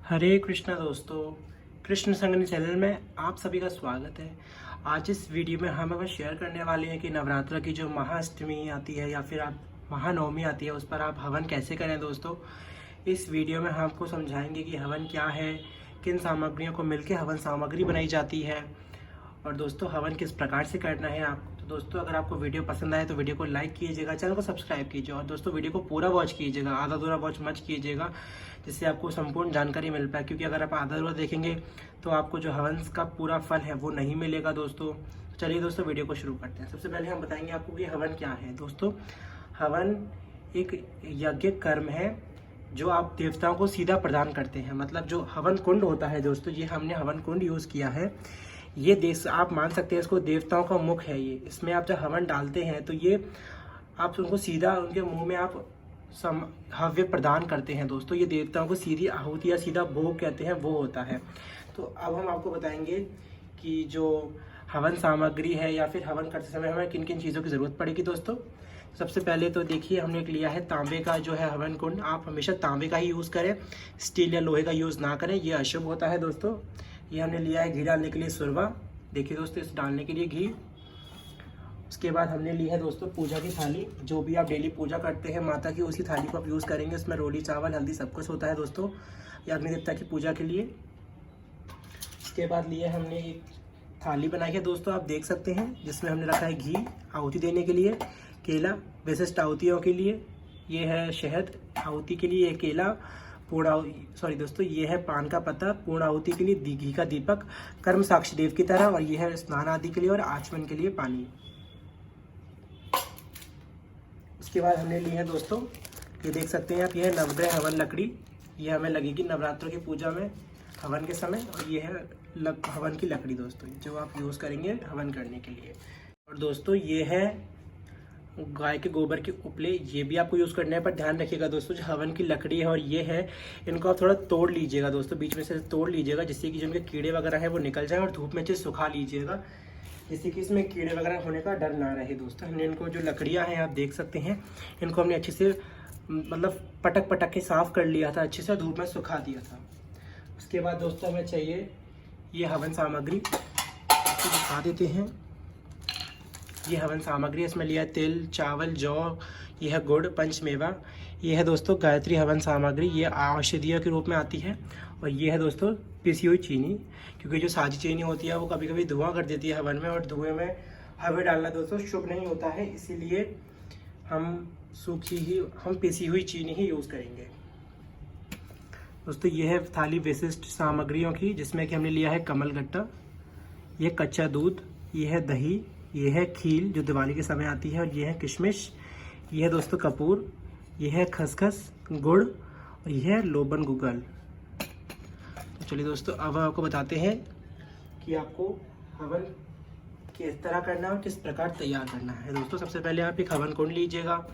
हरे कृष्णा दोस्तों, कृष्ण संगनी चैनल में आप सभी का स्वागत है। आज इस वीडियो में हम अगर शेयर करने वाले हैं कि नवरात्र की जो महाअष्टमी आती है या फिर आप महानवमी आती है उस पर आप हवन कैसे करें। दोस्तों, इस वीडियो में हम आपको समझाएंगे कि हवन क्या है, किन सामग्रियों को मिलकर हवन सामग्री बनाई जाती है और दोस्तों हवन किस प्रकार से करना है आपको। तो दोस्तों, अगर आपको वीडियो पसंद आए तो वीडियो को लाइक कीजिएगा, चैनल को सब्सक्राइब कीजिए और दोस्तों वीडियो को पूरा वॉच कीजिएगा, आधा अधूरा वॉच मत कीजिएगा, जिससे आपको संपूर्ण जानकारी मिल पाए। क्योंकि अगर आप आधा अधूरा देखेंगे तो आपको जो हवन का पूरा फल है वो नहीं मिलेगा। दोस्तों चलिए दोस्तों वीडियो को शुरू करते हैं। सबसे पहले हम बताएंगे आपको कि हवन क्या है। दोस्तों, हवन एक यज्ञ कर्म है जो आप देवताओं को सीधा प्रदान करते हैं। मतलब जो हवन कुंड होता है दोस्तों, ये हमने हवन कुंड यूज़ किया है। ये देश आप मान सकते हैं इसको देवताओं का मुख है। ये इसमें आप जब हवन डालते हैं तो ये आप उनको सीधा उनके मुंह में आप हव्य प्रदान करते हैं। दोस्तों, ये देवताओं को सीधी आहुति या सीधा भोग कहते हैं, वो होता है। तो अब हम आपको बताएंगे कि जो हवन सामग्री है या फिर हवन करते समय हमें किन किन चीज़ों की ज़रूरत पड़ेगी। दोस्तों, सबसे पहले तो देखिए हमने एक लिया है तांबे का जो है हवन कुंड। आप हमेशा तांबे का ही यूज़ करें, स्टील या लोहे का यूज़ ना करें, ये अशुभ होता है। दोस्तों, ये हमने लिया है घी डालने के लिए सुरवा। देखिए दोस्तों, इस डालने के लिए घी। उसके बाद हमने ली है दोस्तों पूजा की थाली। जो भी आप डेली पूजा करते हैं माता की, उसी थाली को आप यूज़ करेंगे। उसमें रोली चावल हल्दी सब कुछ होता है दोस्तों, ये अग्नि देवता की पूजा के लिए। उसके बाद लिए हमने एक थाली बनाई है दोस्तों, आप देख सकते हैं, जिसमें हमने रखा है घी आहुति देने के लिए, केला विशिष्ट आहुतियों के लिए, ये है शहद आहुति के लिए, ये केला दोस्तों, ये है पान का पत्ता पूर्ण आहुति के लिए, घी का दीपक कर्म साक्षी देव की तरह, और ये है स्नान आदि के लिए और आचमन के लिए पानी। उसके बाद हमने ली है दोस्तों, ये देख सकते हैं आप, ये है नवग्रह हवन लकड़ी। ये हमें लगेगी नवरात्रों की पूजा में हवन के समय, और ये है हवन की लकड़ी दोस्तों, जो आप यूज़ करेंगे हवन करने के लिए। और दोस्तों, ये है गाय के गोबर के उपले, ये भी आपको यूज़ करने पर ध्यान रखिएगा दोस्तों, जो हवन की लकड़ी है और ये है, इनको आप थोड़ा तोड़ लीजिएगा दोस्तों, बीच में से तोड़ लीजिएगा, जिससे कि जो इनके कीड़े वगैरह है वो निकल जाए, और धूप में से सुखा लीजिएगा, जिससे कि इसमें कीड़े वगैरह होने का डर ना रहे। दोस्तों, हमने इनको जो लकड़ियाँ हैं आप देख सकते हैं, इनको हमने अच्छे से मतलब पटक के साफ़ कर लिया था, अच्छे से धूप में सुखा दिया था। उसके बाद दोस्तों हमें चाहिए ये हवन सामग्री, आपको दिखा देते हैं। ये हवन सामग्री, इसमें लिया है तिल चावल जौ, ये है गुड़ पंचमेवा, ये है दोस्तों गायत्री हवन सामग्री, ये औषधियों के रूप में आती है, और ये है दोस्तों पिसी हुई चीनी। क्योंकि जो साजी चीनी होती है वो कभी कभी धुआं कर देती है हवन में, और धुएं में हवा डालना दोस्तों शुभ नहीं होता है, इसीलिए हम पिसी हुई चीनी ही यूज़ करेंगे। दोस्तों, ये है थाली विशिष्ट सामग्रियों की, जिसमें कि हमने लिया है कमलगट्टा, ये कच्चा दूध, ये है दही, ये है खील जो दिवाली के समय आती है, और ये है किशमिश, ये है दोस्तों कपूर, ये है खसखस गुड़, और ये है लोबन गुगल। तो चलिए दोस्तों, अब आपको बताते हैं कि आपको हवन किस तरह करना है और किस प्रकार तैयार करना है। दोस्तों, सबसे पहले आप एक हवन कुंड लीजिएगा,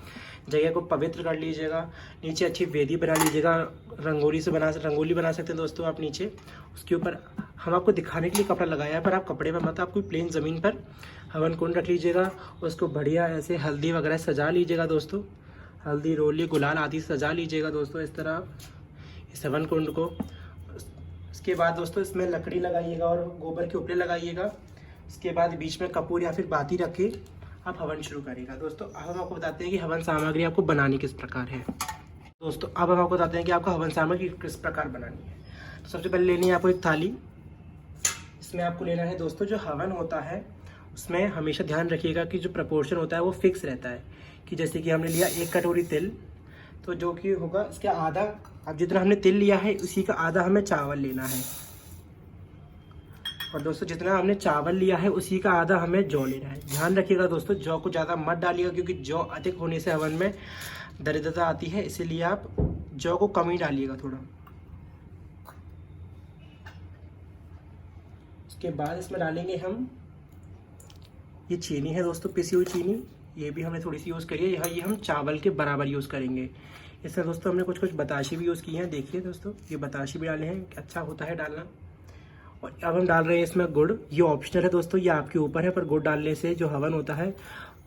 जगह को पवित्र कर लीजिएगा, नीचे अच्छी वेदी बना लीजिएगा, रंगोली बना सकते हैं दोस्तों आप नीचे। उसके ऊपर हम आपको दिखाने के लिए कपड़ा लगाया है, पर आप कपड़े पर मत, आप कोई प्लेन ज़मीन पर हवन कुंड रख लीजिएगा, उसको बढ़िया ऐसे हल्दी वगैरह सजा लीजिएगा दोस्तों, हल्दी रोली गुलाल आदि सजा लीजिएगा दोस्तों इस तरह इस हवन कुंड को। उसके बाद दोस्तों इसमें लकड़ी लगाइएगा और गोबर के उपले लगाइएगा। उसके बाद बीच में कपूर या फिर बाती रख के आप हवन शुरू करिएगा। दोस्तों, अब हम आपको बताते हैं कि हवन सामग्री आपको बनानी किस प्रकार है। दोस्तों, अब हम आपको बताते हैं कि आपको हवन सामग्री किस प्रकार बनानी है। तो सबसे पहले लेनी है आपको एक थाली, इसमें आपको लेना है दोस्तों, जो हवन होता है उसमें हमेशा ध्यान रखिएगा कि जो प्रपोर्शन होता है वो फिक्स रहता है, कि जैसे कि हमने लिया 1 कटोरी तिल, तो जो कि होगा इसका आधा, अब जितना हमने तिल लिया है उसी का आधा हमें चावल लेना है, और दोस्तों जितना हमने चावल लिया है उसी का आधा हमें जौ लेना है। ध्यान रखिएगा दोस्तों, जौ को ज़्यादा मत डालिएगा, क्योंकि जौ अधिक होने से हवन में दरिद्रता आती है, इसीलिए आप जौ को कम ही डालिएगा थोड़ा। उसके बाद इसमें डालेंगे हम, ये चीनी है दोस्तों पिसी हुई चीनी, ये भी हमें थोड़ी सी यूज़ करिए, ये हम चावल के बराबर यूज़ करेंगे। इसमें दोस्तों हमने कुछ बताशे भी यूज़ किए हैं, देखिए दोस्तों ये बताशे भी डाले हैं, अच्छा होता है डालना। और अब हम डाल रहे हैं इसमें गुड़, ये ऑप्शनल है दोस्तों, ये आपके ऊपर है, पर गुड़ डालने से जो हवन होता है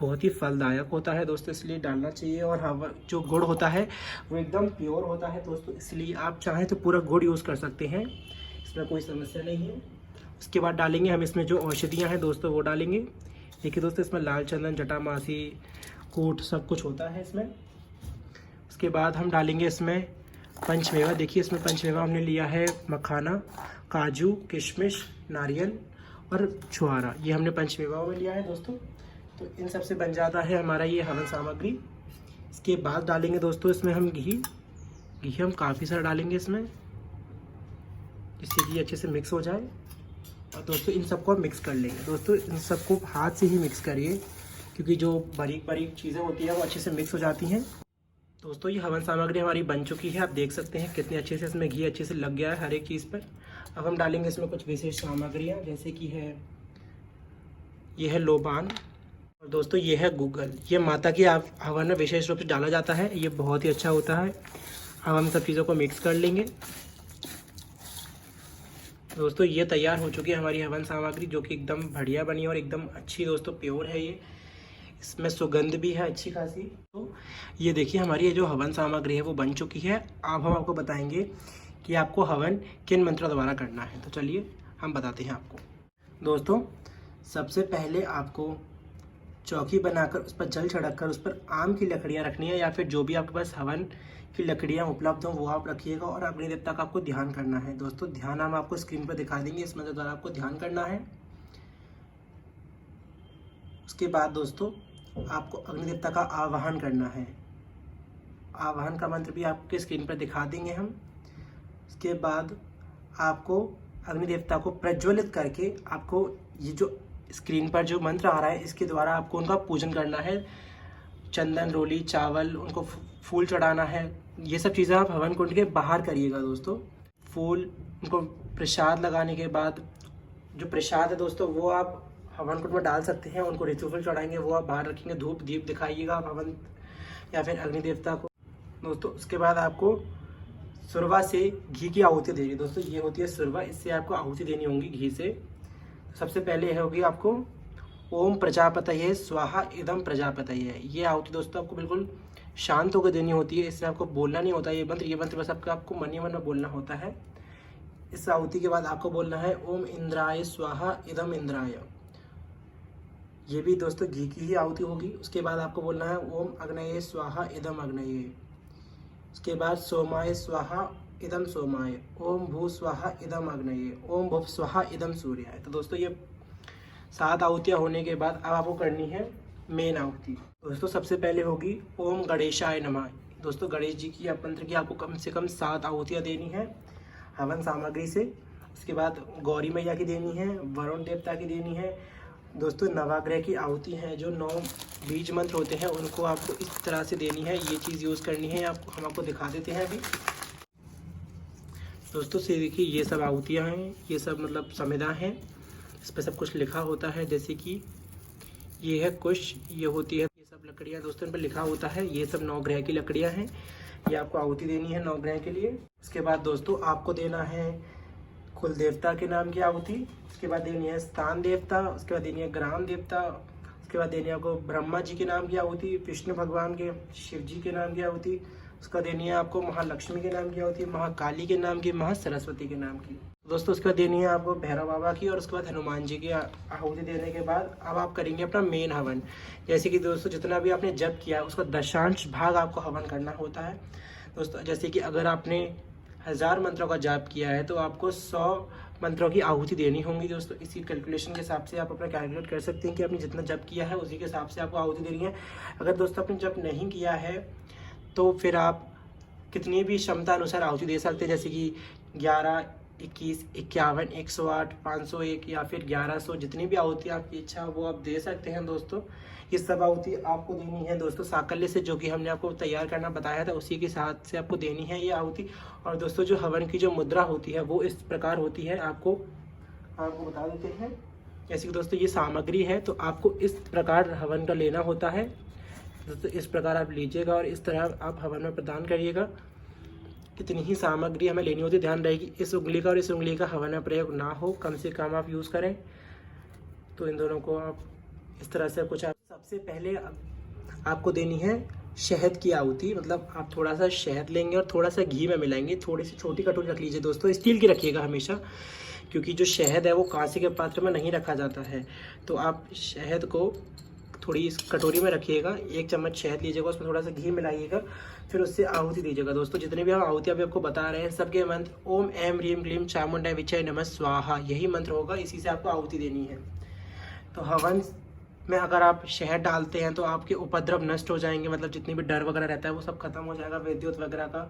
बहुत ही फलदायक होता है दोस्तों, इसलिए डालना चाहिए। और हवा जो गुड़ होता है वो एकदम प्योर होता है दोस्तों, इसलिए आप चाहें तो पूरा गुड़ यूज़ कर सकते हैं, इसमें कोई समस्या नहीं है। उसके बाद डालेंगे हम इसमें जो औषधियाँ हैं दोस्तों वो डालेंगे। देखिए दोस्तों इसमें लाल चंदन, जटामासी, कूट सब कुछ होता है इसमें। उसके बाद हम डालेंगे इसमें पंचमेवा। देखिए इसमें पंचमेवा हमने लिया है मखाना, काजू, किशमिश, नारियल और छुआरा, ये हमने पंचमेवा में लिया है दोस्तों। तो इन सब से बन जाता है हमारा ये हवन सामग्री। इसके बाद डालेंगे दोस्तों इसमें हम घी हम काफ़ी सारा डालेंगे इसमें, जिससे कि अच्छे से मिक्स हो जाए। और दोस्तों इन सबको मिक्स कर लेंगे दोस्तों, इन सबको हाथ से ही मिक्स करिए, क्योंकि जो बारीक बारीक चीज़ें होती हैं वो अच्छे से मिक्स हो जाती हैं। दोस्तों ये हवन सामग्री हमारी बन चुकी है, आप देख सकते हैं कितने अच्छे से इसमें घी अच्छे से लग गया है हर एक चीज़ पर। अब हम डालेंगे इसमें कुछ विशेष सामग्रियाँ, जैसे कि ये है लोबान, और दोस्तों ये है गूगल। ये माता की हवन में विशेष रूप से डाला जाता है, ये बहुत ही अच्छा होता है। अब हम सब चीज़ों को मिक्स कर लेंगे दोस्तों। ये तैयार हो चुकी है हमारी हवन सामग्री, जो कि एकदम बढ़िया बनी और एकदम अच्छी दोस्तों, प्योर है ये, इसमें सुगंध भी है अच्छी खासी। तो ये देखिए हमारी ये जो हवन सामग्री है वो बन चुकी है। अब हम आपको बताएंगे कि आपको हवन किन मंत्रों द्वारा करना है, तो चलिए हम बताते हैं आपको। दोस्तों सबसे पहले आपको चौकी बनाकर उस पर जल छिड़क कर उस पर आम की लकड़ियाँ रखनी है, या फिर जो भी आपके पास हवन की लकड़ियाँ उपलब्ध हों वो आप रखिएगा। और अग्नि देवता का आपको ध्यान करना है दोस्तों, ध्यान हम आपको स्क्रीन पर दिखा देंगे, इस मंत्र द्वारा आपको ध्यान करना है। उसके बाद दोस्तों आपको अग्नि देवता का आवाहन करना है, आवाहन का मंत्र भी आपके स्क्रीन पर दिखा देंगे हम। उसके बाद आपको अग्नि देवता को प्रज्वलित करके आपको ये जो स्क्रीन पर जो मंत्र आ रहा है इसके द्वारा आपको उनका पूजन करना है। चंदन, रोली, चावल, उनको फूल चढ़ाना है। ये सब चीज़ें आप हवन कुंड के बाहर करिएगा दोस्तों। फूल, उनको प्रसाद लगाने के बाद जो प्रसाद है दोस्तों वो आप हवन कुंड में डाल सकते हैं, उनको ऋतुफल चढ़ाएंगे वो आप बाहर रखेंगे। धूप दीप दिखाइएगा आप हवन या फिर अग्नि देवता को दोस्तों। उसके बाद आपको सुरवा से घी की आहुति देनी दोस्तों, ये होती है सुरवा, इससे आपको आहुति देनी होगी घी से। सबसे पहले होगी आपको ओम प्रजापतये स्वाहा इदम प्रजापतये, ये आहुति दोस्तों आपको बिल्कुल शांत होकर देनी होती है, इससे आपको बोलना नहीं होता ये मंत्र बस आपको मन ही मन में बोलना होता है। इस आहुति के बाद आपको बोलना है ओम इंद्राय स्वाहा इदम इंद्राय, ये भी दोस्तों घी की ही आहुति होगी। उसके बाद आपको बोलना है ओम अग्नये स्वाहा इदम अग्नये। उसके बाद सोमाय स्वाहा इदम सोमाय, ओम भू स्वाहा इदम अग्नये, ओम भुव स्वाहा इदम सूर्याय। तो दोस्तों ये 7 आहुतियाँ होने के बाद अब आपको करनी है मेन आहुति दोस्तों। सबसे पहले होगी ओम गणेशाय नमः। दोस्तों गणेश जी की मंत्र की आपको कम से कम 7 आहुतियाँ देनी है हवन सामग्री से। उसके बाद गौरी मैया की देनी है, वरुण देवता की देनी है दोस्तों। नवग्रह की आहुति है, जो 9 बीज मंत्र होते हैं उनको आपको इस तरह से देनी है, ये चीज़ यूज़ करनी है। हम आपको दिखा देते हैं अभी दोस्तों से। देखिए ये सब आहुतियाँ हैं, ये सब मतलब संविदा हैं, इस पर सब कुछ लिखा होता है। जैसे कि ये है कुश, ये होती है ये सब लकड़ियाँ दोस्तों, इन पर लिखा होता है ये सब 9 ग्रह की लकड़ियाँ हैं, ये आपको आहुति देनी है 9 ग्रह के लिए। उसके बाद दोस्तों आपको देना है कुल देवता के नाम की आहुति। उसके बाद देनी है स्थान देवता, उसके बाद देनी है ग्राम देवता, उसके बाद देनी है आपको ब्रह्मा जी के नाम की आहुति, विष्णु भगवान के, शिव जी के नाम की आहुति। उसका देनी है आपको महालक्ष्मी के नाम की आहुति, महाकाली के नाम की, महासरस्वती के नाम की दोस्तों। उसके बाद देनी है आपको भैरव बाबा की, और उसके बाद हनुमान जी की आहुति देने के बाद अब आप करेंगे अपना मेन हवन। जैसे कि दोस्तों जितना भी आपने जप किया उसका दशांश भाग आपको हवन करना होता है दोस्तों। जैसे कि अगर आपने 1000 मंत्रों का जाप किया है तो आपको 100 मंत्रों की आहुति देनी होंगी दोस्तों। इसी कैलकुलेशन के हिसाब से आप अपना कैलकुलेट कर सकते हैं कि आपने जितना जप किया है उसी के हिसाब से आपको आहुति देनी है। अगर दोस्तों आपने जप नहीं किया है तो फिर आप कितनी भी क्षमता अनुसार आहुति दे सकते हैं, जैसे कि 11, 21, 51, 108, 501 या फिर 1100, जितनी भी आहुति आपकी इच्छा वो आप दे सकते हैं दोस्तों। ये सब आहुति आपको देनी है दोस्तों साकल्य से, जो कि हमने आपको तैयार करना बताया था उसी के साथ से आपको देनी है ये आहुति। और दोस्तों जो हवन की जो मुद्रा होती है वो इस प्रकार होती है, आपको बता देते हैं। जैसे कि दोस्तों ये सामग्री है तो आपको इस प्रकार हवन का लेना होता है दोस्तों, इस प्रकार आप लीजिएगा और इस तरह आप हवन में प्रदान करिएगा। इतनी ही सामग्री हमें लेनी होती है। ध्यान रहेगी इस उंगली का और इस उंगली का हवन में प्रयोग ना हो, कम से कम आप यूज़ करें। तो इन दोनों को आप इस तरह से कुछ आप सबसे सबसे पहले आपको देनी है शहद की आहुति। मतलब आप थोड़ा सा शहद लेंगे और थोड़ा सा घी में मिलाएंगे। थोड़ी सी छोटी कटोरी रख लीजिए दोस्तों, स्टील की रखिएगा हमेशा, क्योंकि जो शहद है वो कांसे के पात्र में नहीं रखा जाता है। तो आप शहद को थोड़ी इस कटोरी में रखिएगा, 1 चम्मच शहद लीजिएगा, उसमें थोड़ा सा घी मिलाइएगा, फिर उससे आहुति दीजिएगा। दोस्तों जितने भी हम आहुति अभी आपको बता रहे हैं सबके मंत्र ओम ऐं ह्रीं क्लीं चामुंडाय विच्चाय नमः स्वाहा, यही मंत्र होगा, इसी से आपको आहुति देनी है। तो हवन में अगर आप शहद डालते हैं तो आपके उपद्रव नष्ट हो जाएंगे, मतलब जितनी भी डर वगैरह रहता है वो सब खत्म हो जाएगा, विद्युत वगैरह का।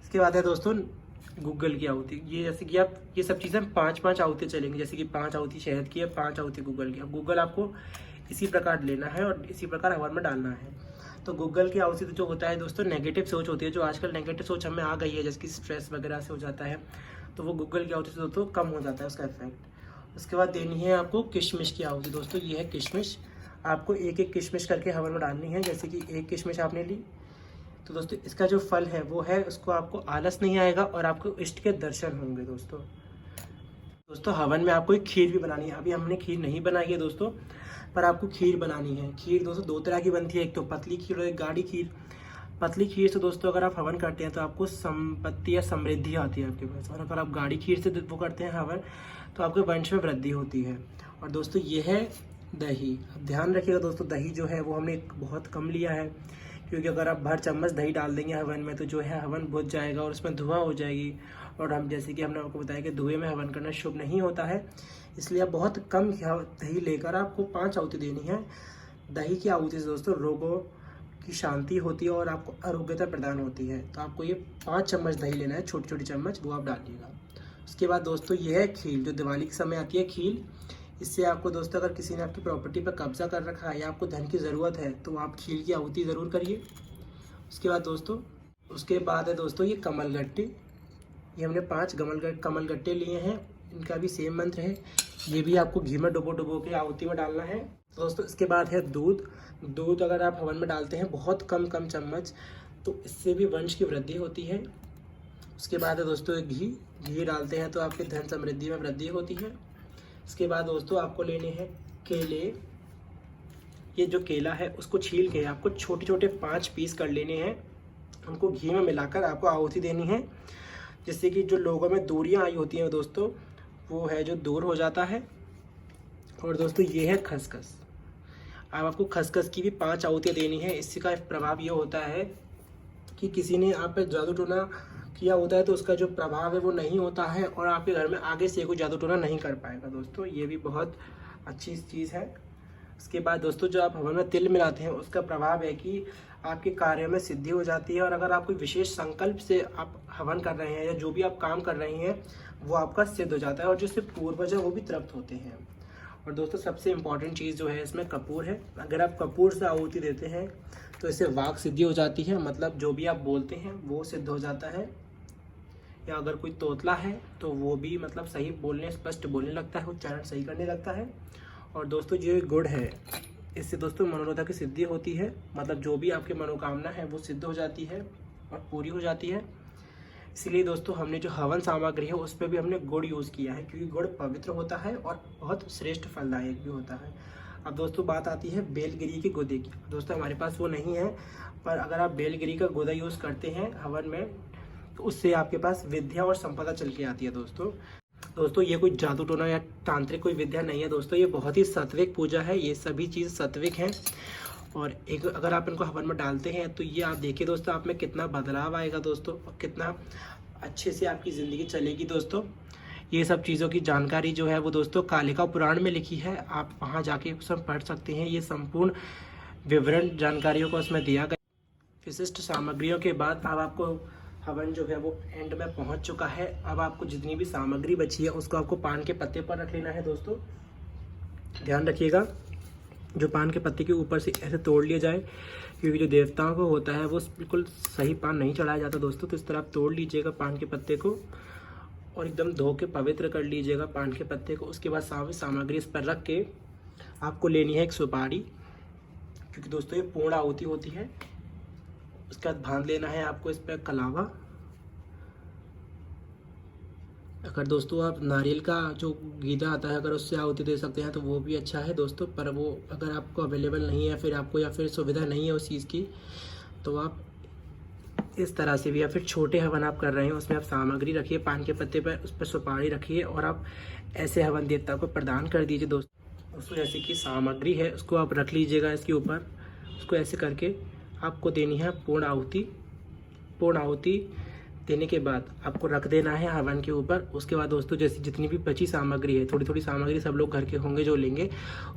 इसके बाद है दोस्तों गूगल की आहुति। ये जैसे कि आप ये सब चीज़ें 5-5 आहुति चलेंगी, जैसे कि 5 आहुति शहद की है, 5 आहुति गूगल की। अब गूगल आपको इसी प्रकार लेना है और इसी प्रकार हवन में डालना है। तो गूगल की आहुति जो होता है दोस्तों, नेगेटिव सोच होती है, जो आजकल नेगेटिव सोच हमें आ गई है, जैसे कि स्ट्रेस वगैरह से हो जाता है, तो वो गूगल की आहुति से दोस्तों कम हो जाता है उसका इफेक्ट। उसके बाद देनी है आपको किशमिश की आहुति। दोस्तों ये है किशमिश, आपको एक एक किशमिश करके हवन में डालनी है। जैसे कि एक किशमिश आपने ली, तो दोस्तों इसका जो फल है वो है, उसको आपको आलस नहीं आएगा और आपको इष्ट के दर्शन होंगे। दोस्तों हवन में आपको एक खीर भी बनानी है। अभी हमने खीर नहीं बनाई है दोस्तों, पर आपको खीर बनानी है। खीर दोस्तों 2 तरह की बनती है, एक तो पतली खीर और एक गाढ़ी खीर। पतली खीर से दोस्तों अगर आप हवन करते हैं तो आपको संपत्ति या समृद्धि आती है आपके पास, और अगर आप गाढ़ी खीर से वो करते हैं हवन तो आपके वंश में वृद्धि होती है। और दोस्तों ये है दही। अब ध्यान रखिएगा दोस्तों, दही जो है वो हमने बहुत कम लिया है, क्योंकि अगर आप भर चम्मच दही डाल देंगे हवन में तो जो है हवन बुझ जाएगा और उसमें धुआं हो जाएगी। और हम जैसे कि हमने आपको बताया कि धुएं में हवन करना शुभ नहीं होता है, इसलिए आप बहुत कम दही लेकर आपको 5 आहुति देनी है। दही की आहुति से दोस्तों रोगों की शांति होती है और आपको आरोग्यता प्रदान होती है। तो आपको ये 5 चम्मच दही लेना है, छोटी छोटी चम्मच, वो आप डालिएगा। उसके बाद दोस्तों ये है खील, जो दिवाली के समय आती है खील। इससे आपको दोस्तों अगर किसी ने आपकी प्रॉपर्टी पर कब्जा कर रखा है या आपको धन की ज़रूरत है तो आप खील की आहुति ज़रूर करिए। उसके बाद है दोस्तों ये कमलगट्टे। ये हमने 5 कमलगट्टे लिए हैं, इनका भी सेम मंत्र है। ये भी आपको घी में डुबो के आहुति में डालना है। तो दोस्तों इसके बाद है दूध अगर आप हवन में डालते हैं बहुत कम चम्मच, तो इससे भी वंश की वृद्धि होती है। उसके बाद है दोस्तों घी डालते हैं तो आपके धन समृद्धि में वृद्धि होती है। इसके बाद दोस्तों आपको लेने हैं केले। ये जो केला है उसको छील के आपको छोटे छोटे 5 पीस कर लेने हैं, उनको घी में मिलाकर आपको आहुति देनी है, जिससे कि जो लोगों में दूरियां आई होती हैं दोस्तों वो है जो दूर हो जाता है। और दोस्तों ये है खसखस। अब आपको खसखस की भी 5 आहुतियाँ देनी है। इससे का प्रभाव ये होता है कि किसी ने आप पर जादू टोना किया होता है तो उसका जो प्रभाव है वो नहीं होता है और आपके घर में आगे से कोई जादू टोना नहीं कर पाएगा। दोस्तों ये भी बहुत अच्छी चीज़ है। उसके बाद दोस्तों जो आप हवन में तिल मिलाते हैं उसका प्रभाव है कि आपके कार्य में सिद्धि हो जाती है, और अगर आप कोई विशेष संकल्प से आप हवन कर रहे हैं या जो भी आप काम कर रहे हैं वो आपका सिद्ध हो जाता है, और जो इससे पूर्वज है वो भी तृप्त होते हैं। और दोस्तों सबसे इम्पॉर्टेंट चीज़ जो है इसमें कपूर है। अगर आप कपूर से आहुति देते हैं तो इससे वाक सिद्धि हो जाती है, मतलब जो भी आप बोलते हैं वो सिद्ध हो जाता है। या अगर कोई तोतला है तो वो भी मतलब सही बोलने, स्पष्ट बोलने लगता है, उच्चारण सही करने लगता है। और दोस्तों जो गुड़ है इससे दोस्तों मनोरथा की सिद्धि होती है, मतलब जो भी आपकी मनोकामना है वो सिद्ध हो जाती है और पूरी हो जाती है। इसीलिए दोस्तों हमने जो हवन सामग्री है उस पर भी हमने गुड़ यूज़ किया है, क्योंकि गुड़ पवित्र होता है और बहुत श्रेष्ठ फलदायक भी होता है। अब दोस्तों बात आती है बेलगिरी के गुदे की। दोस्तों हमारे पास वो नहीं है, पर अगर आप बेलगिरी का गुदा यूज़ करते हैं हवन में तो उससे आपके पास विद्या और संपदा चल के आती है। दोस्तों ये कोई जादू टोना या तांत्रिक कोई विद्या नहीं है दोस्तों, ये बहुत ही सात्विक पूजा है। ये सभी चीज़ सात्विक हैं, और एक अगर आप इनको हवन में डालते हैं तो ये आप देखिए दोस्तों आप में कितना बदलाव आएगा दोस्तों, और कितना अच्छे से आपकी ज़िंदगी चलेगी दोस्तों। ये सब चीज़ों की जानकारी जो है वो दोस्तों कालिका पुराण में लिखी है, आप वहाँ जाके सब पढ़ सकते हैं। ये संपूर्ण विवरण जानकारियों को उसमें दिया गया। विशिष्ट सामग्रियों के बाद अब आपको हवन जो है वो एंड में पहुंच चुका है। अब आपको जितनी भी सामग्री बची है उसको आपको पान के पत्ते पर रख लेना है। दोस्तों ध्यान रखिएगा जो पान के पत्ते के ऊपर से ऐसे तोड़ लिया जाए, क्योंकि जो देवताओं को होता है वो बिल्कुल सही पान नहीं चढ़ाया जाता दोस्तों। तो इस तरह आप तोड़ लीजिएगा पान के पत्ते को और एकदम धो के पवित्र कर लीजिएगा पान के पत्ते को। उसके बाद सामग्री इस पर रख के आपको लेनी है एक सुपारी, क्योंकि दोस्तों ये पूर्ण आहुति होती है। उसके बाद बांध लेना है आपको इस पर कलावा। अगर दोस्तों आप नारियल का जो गीदा आता है अगर उससे आहुति दे सकते हैं तो वो भी अच्छा है दोस्तों, पर वो अगर आपको अवेलेबल नहीं है फिर आपको या फिर सुविधा नहीं है उस चीज़ की, तो आप इस तरह से भी, या फिर छोटे हवन आप कर रहे हैं उसमें आप सामग्री रखिए पान के पत्ते पर, उस पर सुपारी रखिए और आप ऐसे हवन देवता को प्रदान कर दीजिए दोस्तों। जैसे कि सामग्री है उसको आप रख लीजिएगा इसके ऊपर, उसको ऐसे करके आपको देनी है पूर्ण आहुति। पूर्ण आहुति देने के बाद आपको रख देना है हवन के ऊपर। उसके बाद दोस्तों जैसे जितनी भी बची सामग्री है, थोड़ी थोड़ी सामग्री सब लोग घर के होंगे जो लेंगे,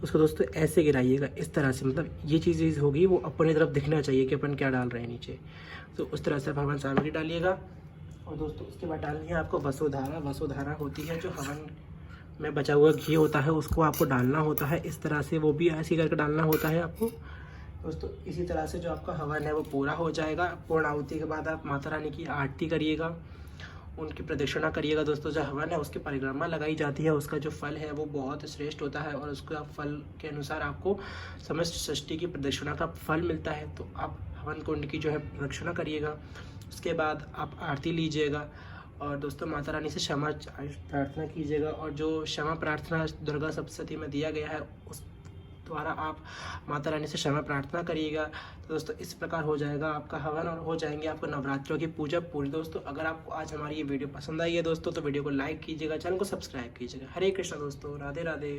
उसको दोस्तों ऐसे गिराइएगा इस तरह से, मतलब ये चीज़ होगी वो अपनी तरफ दिखना चाहिए कि अपन क्या डाल रहे हैं नीचे। तो उस तरह से आप हवन सामग्री डालिएगा। और दोस्तों उसके बाद डालनी है आपको वसुधारा। वसुधारा होती है जो हवन में बचा हुआ घी होता है उसको आपको डालना होता है इस तरह से, वो भी ऐसे करके डालना होता है आपको दोस्तों। इसी तरह से जो आपका हवन है वो पूरा हो जाएगा। पूर्ण आहुति के बाद आप माता रानी की आरती करिएगा, उनकी प्रदक्षिणा करिएगा दोस्तों। जो हवन है उसकी परिक्रमा लगाई जाती है, उसका जो फल है वो बहुत श्रेष्ठ होता है और उसका फल के अनुसार आपको समस्त सृष्टि की प्रदक्षिणा का फल मिलता है। तो आप हवन कुंड की जो है प्रदक्षिणा करिएगा। उसके बाद आप आरती लीजिएगा और दोस्तों माता रानी से क्षमा प्रार्थना कीजिएगा। और जो क्षमा प्रार्थना दुर्गा सप्तशती में दिया गया है उस द्वारा आप माता रानी से क्षमा प्रार्थना करिएगा। तो दोस्तों इस प्रकार हो जाएगा आपका हवन और हो जाएंगे आपको नवरात्रों की पूजा पूरी। दोस्तों अगर आपको आज हमारी ये वीडियो पसंद आई है दोस्तों तो वीडियो को लाइक कीजिएगा, चैनल को सब्सक्राइब कीजिएगा। हरे कृष्णा दोस्तों, राधे राधे।